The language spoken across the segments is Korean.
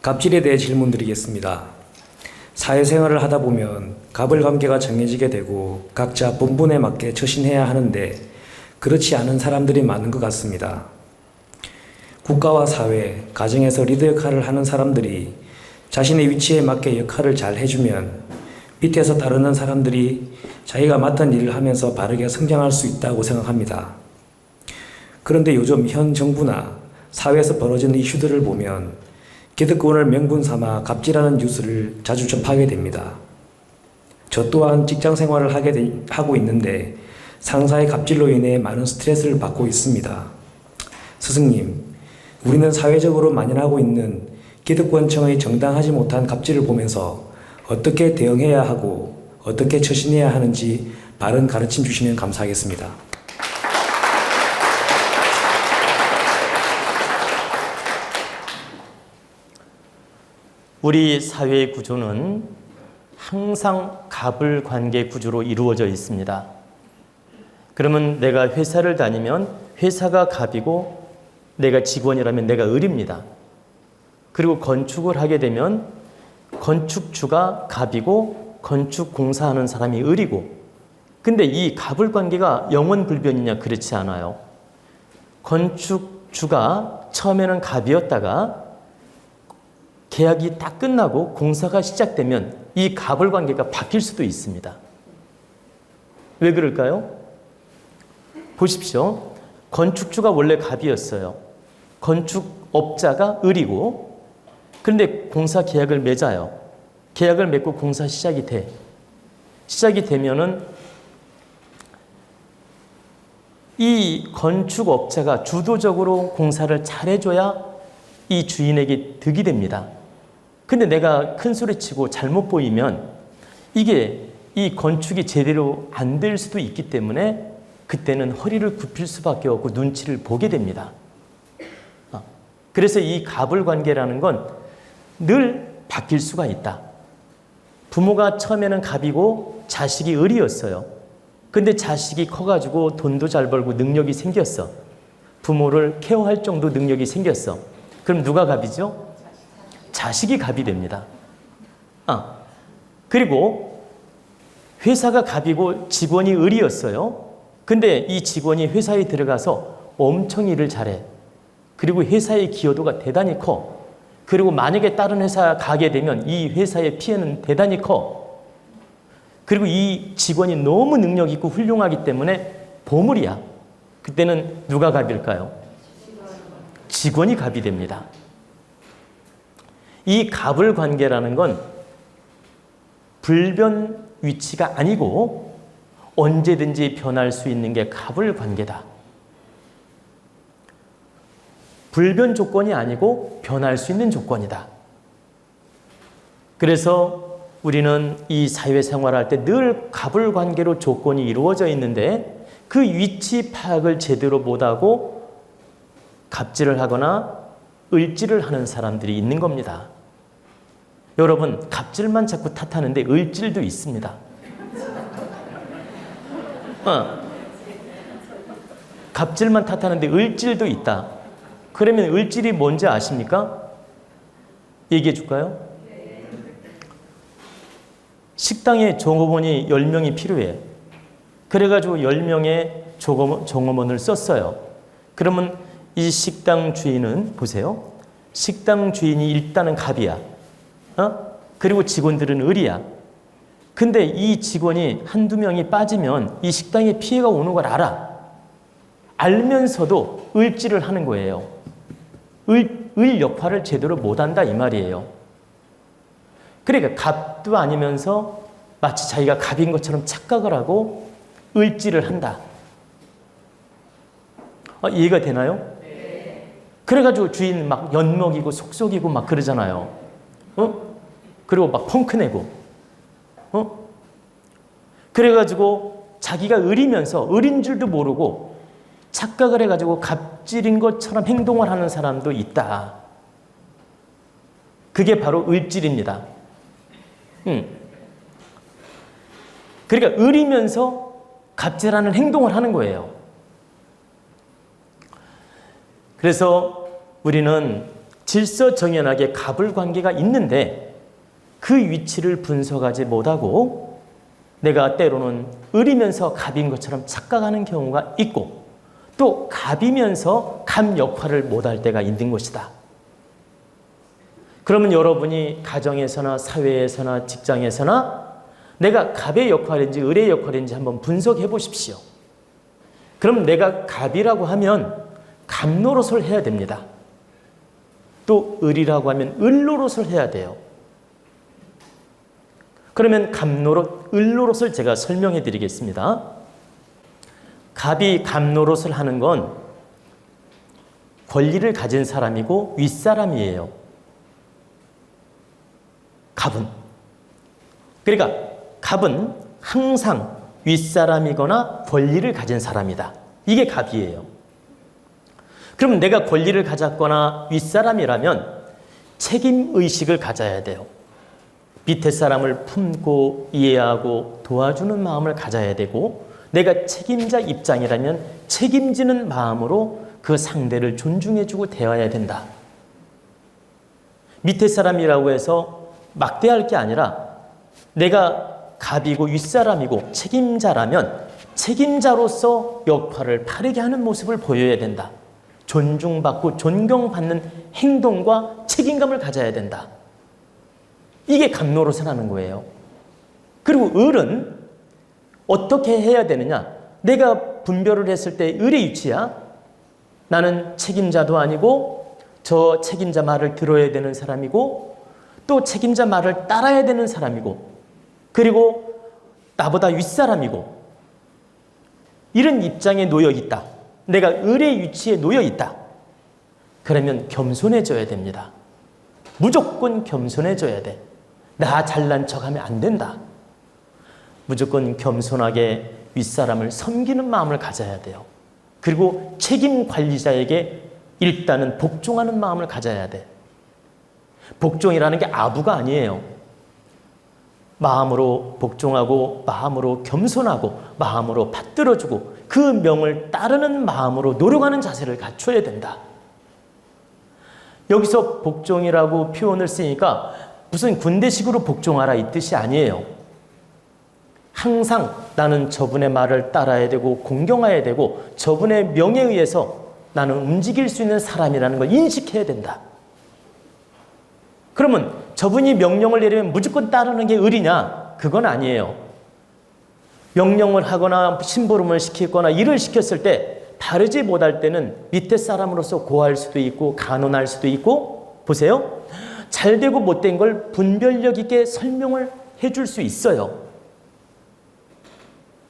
갑질에 대해 질문드리겠습니다. 사회생활을 하다 보면 갑을 관계가 정해지게 되고 각자 본분에 맞게 처신해야 하는데 그렇지 않은 사람들이 많은 것 같습니다. 국가와 사회, 가정에서 리더 역할을 하는 사람들이 자신의 위치에 맞게 역할을 잘 해주면 밑에서 따르는 사람들이 자기가 맡은 일을 하면서 바르게 성장할 수 있다고 생각합니다. 그런데 요즘 현 정부나 사회에서 벌어지는 이슈들을 보면 기득권을 명분 삼아 갑질하는 뉴스를 자주 접하게 됩니다. 저 또한 직장 생활을 하고 있는데 상사의 갑질로 인해 많은 스트레스를 받고 있습니다. 스승님, 우리는 사회적으로 만연하고 있는 기득권층의 정당하지 못한 갑질을 보면서 어떻게 대응해야 하고 어떻게 처신해야 하는지 바른 가르침 주시면 감사하겠습니다. 우리 사회의 구조는 항상 갑을 관계 구조로 이루어져 있습니다. 그러면 내가 회사를 다니면 회사가 갑이고 내가 직원이라면 내가 을입니다. 그리고 건축을 하게 되면 건축주가 갑이고 건축 공사하는 사람이 을이고, 근데 이 갑을 관계가 영원불변이냐? 그렇지 않아요. 건축주가 처음에는 갑이었다가 계약이 딱 끝나고 공사가 시작되면 이 갑을 관계가 바뀔 수도 있습니다. 왜 그럴까요? 보십시오. 건축주가 원래 갑이었어요. 건축업자가 을이고, 그런데 공사 계약을 맺어요. 계약을 맺고 공사 시작이 돼. 시작이 되면은 이 건축업자가 주도적으로 공사를 잘해줘야 이 주인에게 득이 됩니다. 근데 내가 큰 소리치고 잘못 보이면 이게 이 건축이 제대로 안 될 수도 있기 때문에 그때는 허리를 굽힐 수밖에 없고 눈치를 보게 됩니다. 그래서 이 갑을 관계라는 건 늘 바뀔 수가 있다. 부모가 처음에는 갑이고 자식이 을이었어요. 근데 자식이 커가지고 돈도 잘 벌고 능력이 생겼어. 부모를 케어할 정도 능력이 생겼어. 그럼 누가 갑이죠? 자식이 갑이 됩니다. 그리고 회사가 갑이고 직원이 을이었어요. 근데 이 직원이 회사에 들어가서 엄청 일을 잘해. 그리고 회사의 기여도가 대단히 커. 그리고 만약에 다른 회사 가게 되면 이 회사의 피해는 대단히 커. 그리고 이 직원이 너무 능력 있고 훌륭하기 때문에 보물이야. 그때는 누가 갑일까요? 직원이 갑이 됩니다. 이 갑을 관계라는 건 불변 위치가 아니고 언제든지 변할 수 있는 게 갑을 관계다. 불변 조건이 아니고 변할 수 있는 조건이다. 그래서 우리는 이 사회생활할 때 늘 갑을 관계로 조건이 이루어져 있는데 그 위치 파악을 제대로 못하고 갑질을 하거나 을질을 하는 사람들이 있는 겁니다. 여러분, 갑질만 자꾸 탓하는데 을질도 있습니다. 갑질만 탓하는데 을질도 있다. 그러면 을질이 뭔지 아십니까? 얘기해 줄까요? 식당에 종업원이 10명이 필요해. 그래가지고 10명의 종업원을 썼어요. 그러면 이 식당 주인은 보세요. 식당 주인이 일단은 갑이야. 그리고 직원들은 을이야. 근데 이 직원이 한두 명이 빠지면 이 식당에 피해가 오는 걸 알아. 알면서도 을질을 하는 거예요. 을 역할을 제대로 못한다 이 말이에요. 그러니까 갑도 아니면서 마치 자기가 갑인 것처럼 착각을 하고 을질을 한다. 이해가 되나요? 네. 그래가지고 주인 막 엿먹이고 속속이고 막 그러잖아요. 그리고 막 펑크내고. 그래가지고 자기가 을이면서 을인 줄도 모르고 착각을 해가지고 갑질인 것처럼 행동을 하는 사람도 있다. 그게 바로 을질입니다. 그러니까 을이면서 갑질하는 행동을 하는 거예요. 그래서 우리는 질서정연하게 갑을 관계가 있는데 그 위치를 분석하지 못하고 내가 때로는 을이면서 갑인 것처럼 착각하는 경우가 있고 또 갑이면서 갑 역할을 못할 때가 있는 것이다. 그러면 여러분이 가정에서나 사회에서나 직장에서나 내가 갑의 역할인지 을의 역할인지 한번 분석해 보십시오. 그럼 내가 갑이라고 하면 갑 노릇을 해야 됩니다. 또 을이라고 하면 을 노릇을 해야 돼요. 그러면 갑 노릇, 을 노릇을 제가 설명해 드리겠습니다. 갑이 갑 노릇을 하는 건 권리를 가진 사람이고 윗사람이에요. 갑은. 그러니까 갑은 항상 윗사람이거나 권리를 가진 사람이다. 이게 갑이에요. 그럼 내가 권리를 가졌거나 윗사람이라면 책임의식을 가져야 돼요. 밑에 사람을 품고 이해하고 도와주는 마음을 가져야 되고 내가 책임자 입장이라면 책임지는 마음으로 그 상대를 존중해주고 대해야 된다. 밑에 사람이라고 해서 막대할 게 아니라 내가 갑이고 윗사람이고 책임자라면 책임자로서 역할을 바르게 하는 모습을 보여야 된다. 존중받고 존경받는 행동과 책임감을 가져야 된다. 이게 갑 노릇을 하는 거예요. 그리고 을은 어떻게 해야 되느냐? 내가 분별을 했을 때 을의 위치야. 나는 책임자도 아니고 저 책임자 말을 들어야 되는 사람이고 또 책임자 말을 따라야 되는 사람이고 그리고 나보다 윗사람이고 이런 입장에 놓여 있다. 내가 을의 위치에 놓여 있다. 그러면 겸손해져야 됩니다. 무조건 겸손해져야 돼. 나 잘난 척하면 안 된다. 무조건 겸손하게 윗사람을 섬기는 마음을 가져야 돼요. 그리고 책임 관리자에게 일단은 복종하는 마음을 가져야 돼. 복종이라는 게 아부가 아니에요. 마음으로 복종하고 마음으로 겸손하고 마음으로 받들어주고 그 명을 따르는 마음으로 노력하는 자세를 갖춰야 된다. 여기서 복종이라고 표현을 쓰니까 무슨 군대식으로 복종하라 이 뜻이 아니에요. 항상 나는 저분의 말을 따라야 되고 공경해야 되고 저분의 명에 의해서 나는 움직일 수 있는 사람이라는 걸 인식해야 된다. 그러면 저분이 명령을 내리면 무조건 따르는 게 을이냐? 그건 아니에요. 명령을 하거나 심부름을 시키거나 일을 시켰을 때 바르지 못할 때는 밑에 사람으로서 고할 수도 있고 간언할 수도 있고 보세요. 잘 되고 못된 걸 분별력 있게 설명을 해줄 수 있어요.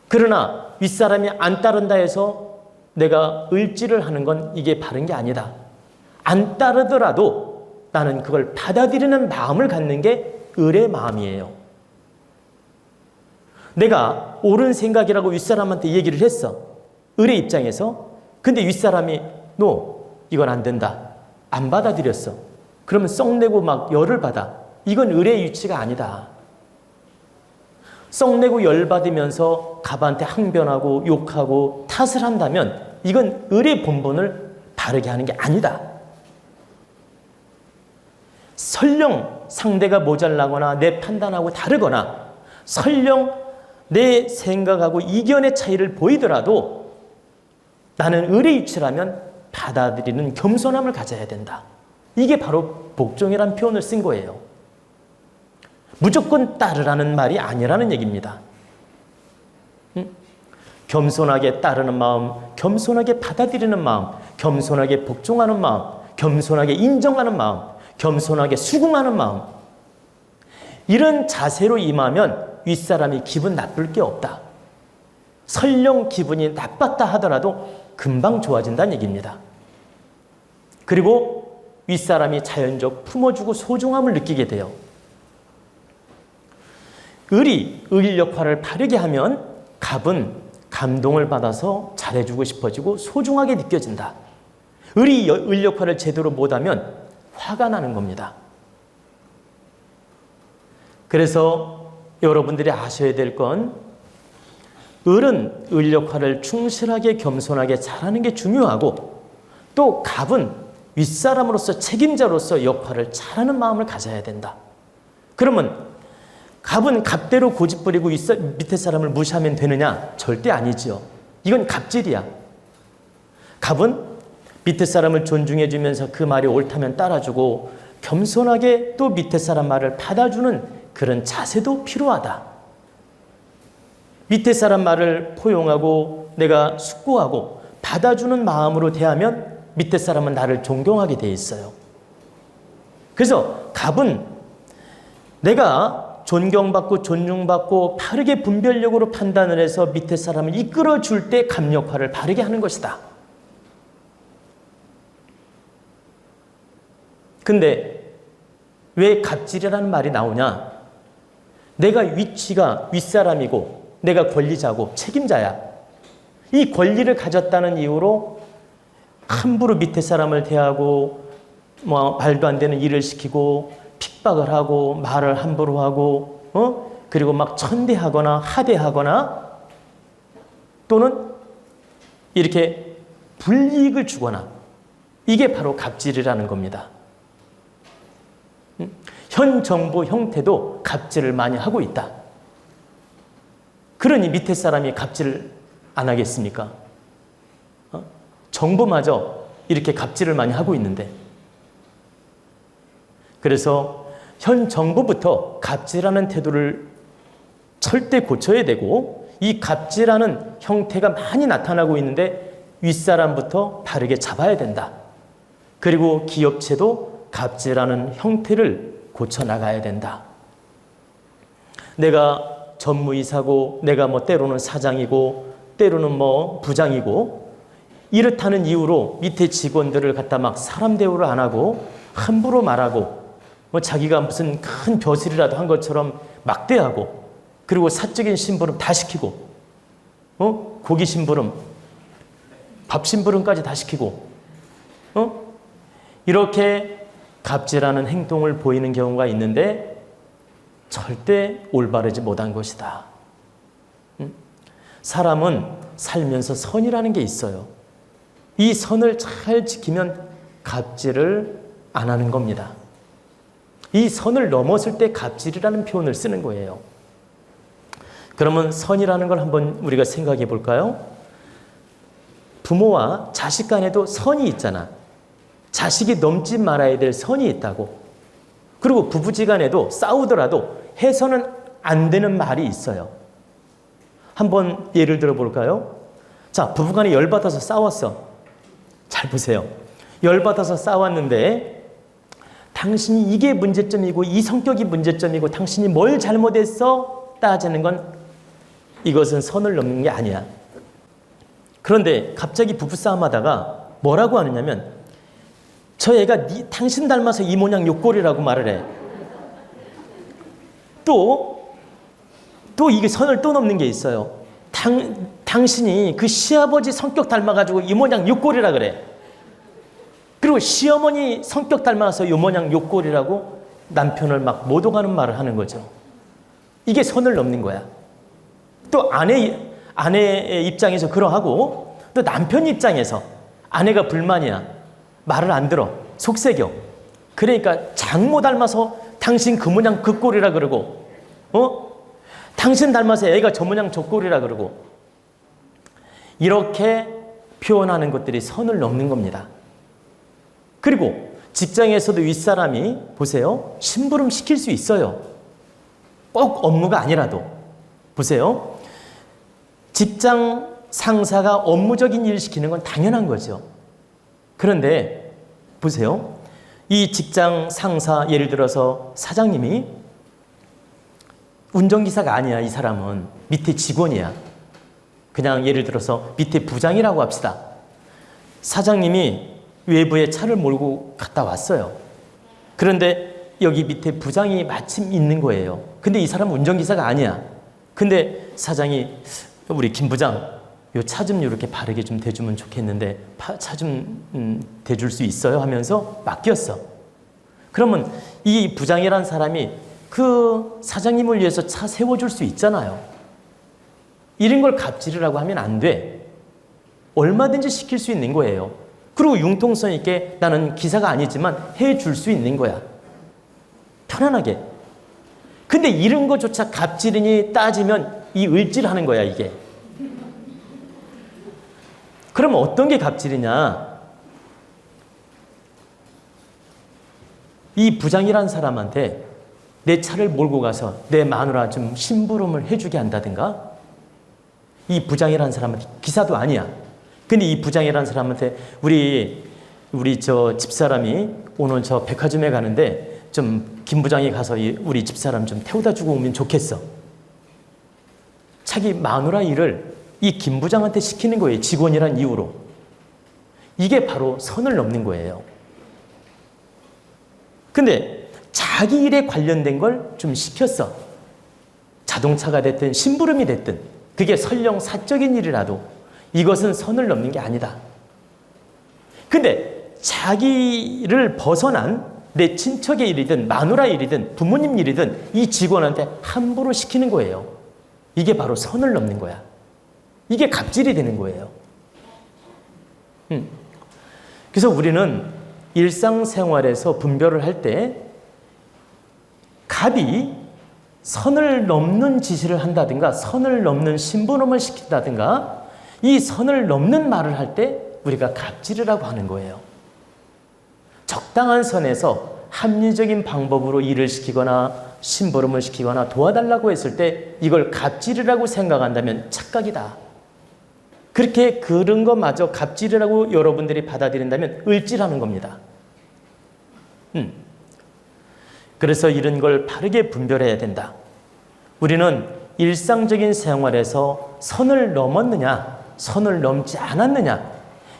그러나 윗사람이 안 따른다 해서 내가 을지를 하는 건 이게 바른 게 아니다. 안 따르더라도 나는 그걸 받아들이는 마음을 갖는 게 을의 마음이에요. 내가 옳은 생각이라고 윗사람한테 얘기를 했어. 을의 입장에서. 근데 윗사람이 너 이건 안 된다. 안 받아들였어. 그러면 썩내고 막 열을 받아. 이건 을의 위치가 아니다. 썩내고 열받으면서 갑한테 항변하고 욕하고 탓을 한다면 이건 을의 본분을 바르게 하는 게 아니다. 설령 상대가 모자라거나 내 판단하고 다르거나 설령 내 생각하고 이견의 차이를 보이더라도 나는 을의 위치라면 받아들이는 겸손함을 가져야 된다. 이게 바로 복종이란 표현을 쓴 거예요. 무조건 따르라는 말이 아니라는 얘기입니다. 겸손하게 따르는 마음, 겸손하게 받아들이는 마음, 겸손하게 복종하는 마음, 겸손하게 인정하는 마음, 겸손하게 수긍하는 마음. 이런 자세로 임하면 윗사람이 기분 나쁠 게 없다. 설령 기분이 나빴다 하더라도 금방 좋아진다는 얘기입니다. 그리고 윗사람이 자연적 품어주고 소중함을 느끼게 돼요. 을이 을 역할을 바르게 하면 갑은 감동을 받아서 잘해주고 싶어지고 소중하게 느껴진다. 을이 을 역할을 제대로 못하면 화가 나는 겁니다. 그래서 여러분들이 아셔야 될 건 을은 을 역할을 충실하게 겸손하게 잘하는 게 중요하고 또 갑은 윗사람으로서 책임자로서 역할을 잘하는 마음을 가져야 된다. 그러면 갑은 갑대로 고집부리고 밑에 사람을 무시하면 되느냐? 절대 아니지요. 이건 갑질이야. 갑은 밑에 사람을 존중해 주면서 그 말이 옳다면 따라주고 겸손하게 또 밑에 사람 말을 받아주는 그런 자세도 필요하다. 밑에 사람 말을 포용하고 내가 숙고하고 받아주는 마음으로 대하면 밑에 사람은 나를 존경하게 돼 있어요. 그래서 갑은 내가 존경받고 존중받고 바르게 분별력으로 판단을 해서 밑에 사람을 이끌어 줄 때 갑 역할을 바르게 하는 것이다. 근데 왜 갑질이라는 말이 나오냐? 내가 위치가 윗사람이고 내가 권리자고 책임자야. 이 권리를 가졌다는 이유로 함부로 밑에 사람을 대하고 말도 안 되는 일을 시키고 핍박을 하고 말을 함부로 하고 그리고 막 천대하거나 하대하거나 또는 이렇게 불이익을 주거나 이게 바로 갑질이라는 겁니다. 현 정부 형태도 갑질을 많이 하고 있다. 그러니 밑에 사람이 갑질을 안 하겠습니까? 정부마저 이렇게 갑질을 많이 하고 있는데 그래서 현 정부부터 갑질하는 태도를 절대 고쳐야 되고 이 갑질하는 형태가 많이 나타나고 있는데 윗사람부터 바르게 잡아야 된다. 그리고 기업체도 갑질하는 형태를 고쳐나가야 된다. 내가 전무이사고 내가 때로는 사장이고 때로는 부장이고 이렇다는 이유로 밑에 직원들을 갖다 막 사람 대우를 안 하고 함부로 말하고 자기가 무슨 큰 벼슬이라도 한 것처럼 막대하고 그리고 사적인 심부름 다 시키고 고기 심부름 밥 심부름까지 다 시키고 이렇게 갑질하는 행동을 보이는 경우가 있는데 절대 올바르지 못한 것이다. 사람은 살면서 선이라는 게 있어요. 이 선을 잘 지키면 갑질을 안 하는 겁니다. 이 선을 넘었을 때 갑질이라는 표현을 쓰는 거예요. 그러면 선이라는 걸 한번 우리가 생각해 볼까요? 부모와 자식 간에도 선이 있잖아. 자식이 넘지 말아야 될 선이 있다고. 그리고 부부지간에도 싸우더라도 해서는 안 되는 말이 있어요. 한번 예를 들어 볼까요? 자, 부부간에 열받아서 싸웠어. 잘 보세요. 열받아서 싸웠는데 당신이 이게 문제점이고 이 성격이 문제점이고 당신이 뭘 잘못했어? 따지는 건 이것은 선을 넘는 게 아니야. 그런데 갑자기 부부싸움 하다가 뭐라고 하느냐면 저 애가 당신 닮아서 이 모양 요 꼴이라고 말을 해. 또 이게 선을 또 넘는 게 있어요. 당신이 그 시아버지 성격 닮아가지고 이 모양 요 꼴이라 그래. 그리고 시어머니 성격 닮아서 요 모양 요 꼴이라고 남편을 막 모독하는 말을 하는 거죠. 이게 선을 넘는 거야. 또 아내의 입장에서 그러하고 또 남편 입장에서 아내가 불만이야. 말을 안 들어. 속색여. 그러니까 장모 닮아서 당신 그 모양 그 꼴이라 그러고 당신 닮아서 애가 저 모양 저 꼴이라 그러고 이렇게 표현하는 것들이 선을 넘는 겁니다. 그리고 직장에서도 윗사람이 보세요. 심부름 시킬 수 있어요. 꼭 업무가 아니라도. 보세요. 직장 상사가 업무적인 일을 시키는 건 당연한 거죠. 그런데 보세요. 이 직장 상사 예를 들어서 사장님이 운전기사가 아니야. 이 사람은 밑에 직원이야. 그냥 예를 들어서 밑에 부장이라고 합시다. 사장님이 외부에 차를 몰고 갔다 왔어요. 그런데 여기 밑에 부장이 마침 있는 거예요. 근데 이 사람은 운전기사가 아니야. 근데 사장이 우리 김 부장 요 차 좀 이렇게 바르게 좀 대주면 좋겠는데 차 좀 대줄 수 있어요? 하면서 맡겼어. 그러면 이 부장이라는 사람이 그 사장님을 위해서 차 세워줄 수 있잖아요. 이런 걸 갑질이라고 하면 안 돼. 얼마든지 시킬 수 있는 거예요. 그리고 융통성 있게 나는 기사가 아니지만 해줄 수 있는 거야. 편안하게. 근데 이런 것조차 갑질이니 따지면 이 을질하는 거야, 이게. 그러면 어떤 게 갑질이냐? 이 부장이란 사람한테 내 차를 몰고 가서 내 마누라 좀 심부름을 해주게 한다든가, 이 부장이란 사람한테, 기사도 아니야. 근데 이 부장이란 사람한테 우리 저 집사람이 오늘 저 백화점에 가는데 좀 김 부장이 가서 우리 집사람 좀 태워다 주고 오면 좋겠어. 자기 마누라 일을 이 김 부장한테 시키는 거예요. 직원이란 이유로. 이게 바로 선을 넘는 거예요. 근데 자기 일에 관련된 걸 좀 시켰어. 자동차가 됐든 심부름이 됐든 그게 설령 사적인 일이라도 이것은 선을 넘는 게 아니다. 근데 자기를 벗어난 내 친척의 일이든 마누라 일이든 부모님 일이든 이 직원한테 함부로 시키는 거예요. 이게 바로 선을 넘는 거야. 이게 갑질이 되는 거예요. 그래서 우리는 일상생활에서 분별을 할 때 갑이 선을 넘는 지시를 한다든가 선을 넘는 심부름을 시킨다든가 이 선을 넘는 말을 할 때 우리가 갑질이라고 하는 거예요. 적당한 선에서 합리적인 방법으로 일을 시키거나 심부름을 시키거나 도와달라고 했을 때 이걸 갑질이라고 생각한다면 착각이다. 그렇게 그런 것마저 갑질이라고 여러분들이 받아들인다면 을질하는 겁니다. 그래서 이런 걸 바르게 분별해야 된다. 우리는 일상적인 생활에서 선을 넘었느냐, 선을 넘지 않았느냐,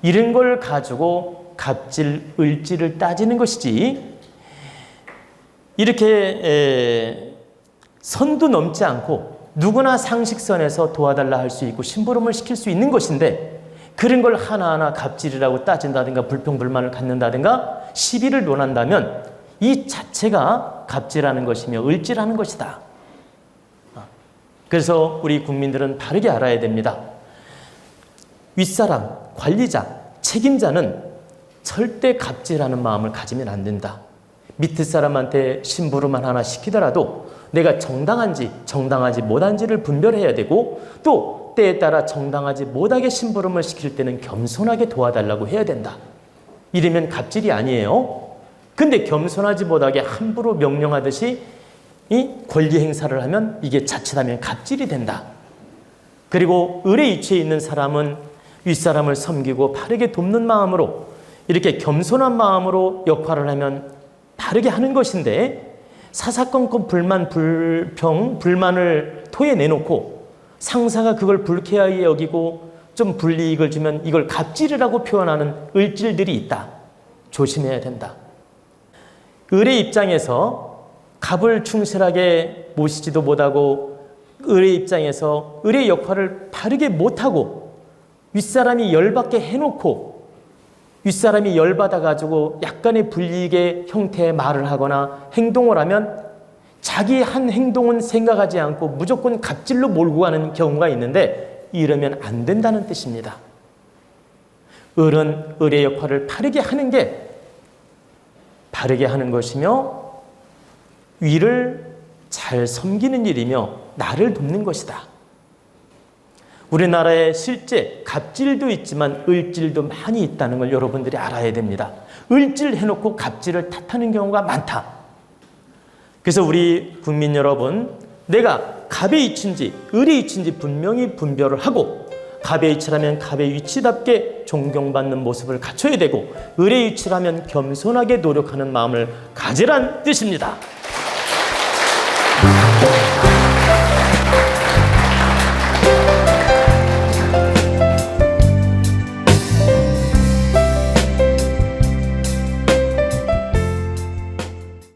이런 걸 가지고 갑질, 을질을 따지는 것이지, 이렇게 선도 넘지 않고 누구나 상식선에서 도와달라 할 수 있고 심부름을 시킬 수 있는 것인데 그런 걸 하나하나 갑질이라고 따진다든가 불평불만을 갖는다든가 시비를 논한다면 이 자체가 갑질하는 것이며 을질하는 것이다. 그래서 우리 국민들은 바르게 알아야 됩니다. 윗사람, 관리자, 책임자는 절대 갑질하는 마음을 가지면 안 된다. 밑에 사람한테 심부름만 하나 시키더라도 내가 정당한지 정당하지 못한지를 분별해야 되고 또 때에 따라 정당하지 못하게 심부름을 시킬 때는 겸손하게 도와달라고 해야 된다. 이러면 갑질이 아니에요. 근데 겸손하지 못하게 함부로 명령하듯이 이 권리 행사를 하면 이게 자칫하면 갑질이 된다. 그리고 을의 위치에 있는 사람은 윗사람을 섬기고 바르게 돕는 마음으로 이렇게 겸손한 마음으로 역할을 하면 바르게 하는 것인데 사사건건 불만, 불평, 불만을 토해내놓고 상사가 그걸 불쾌하게 여기고 좀 불이익을 주면 이걸 갑질이라고 표현하는 을질들이 있다. 조심해야 된다. 을의 입장에서 갑을 충실하게 모시지도 못하고 을의 입장에서 을의 역할을 바르게 못하고 윗사람이 열받게 해놓고 윗사람이 열받아가지고 약간의 불이익의 형태의 말을 하거나 행동을 하면 자기 한 행동은 생각하지 않고 무조건 갑질로 몰고 가는 경우가 있는데 이러면 안 된다는 뜻입니다. 을은 을의 역할을 바르게 하는 게 바르게 하는 것이며 위를 잘 섬기는 일이며 나를 돕는 것이다. 우리나라에 실제 갑질도 있지만 을질도 많이 있다는 걸 여러분들이 알아야 됩니다. 을질 해놓고 갑질을 탓하는 경우가 많다. 그래서 우리 국민 여러분, 내가 갑의 위치인지 을의 위치인지 분명히 분별을 하고 갑의 위치라면 갑의 위치답게 존경받는 모습을 갖춰야 되고 을의 위치라면 겸손하게 노력하는 마음을 가지란 뜻입니다.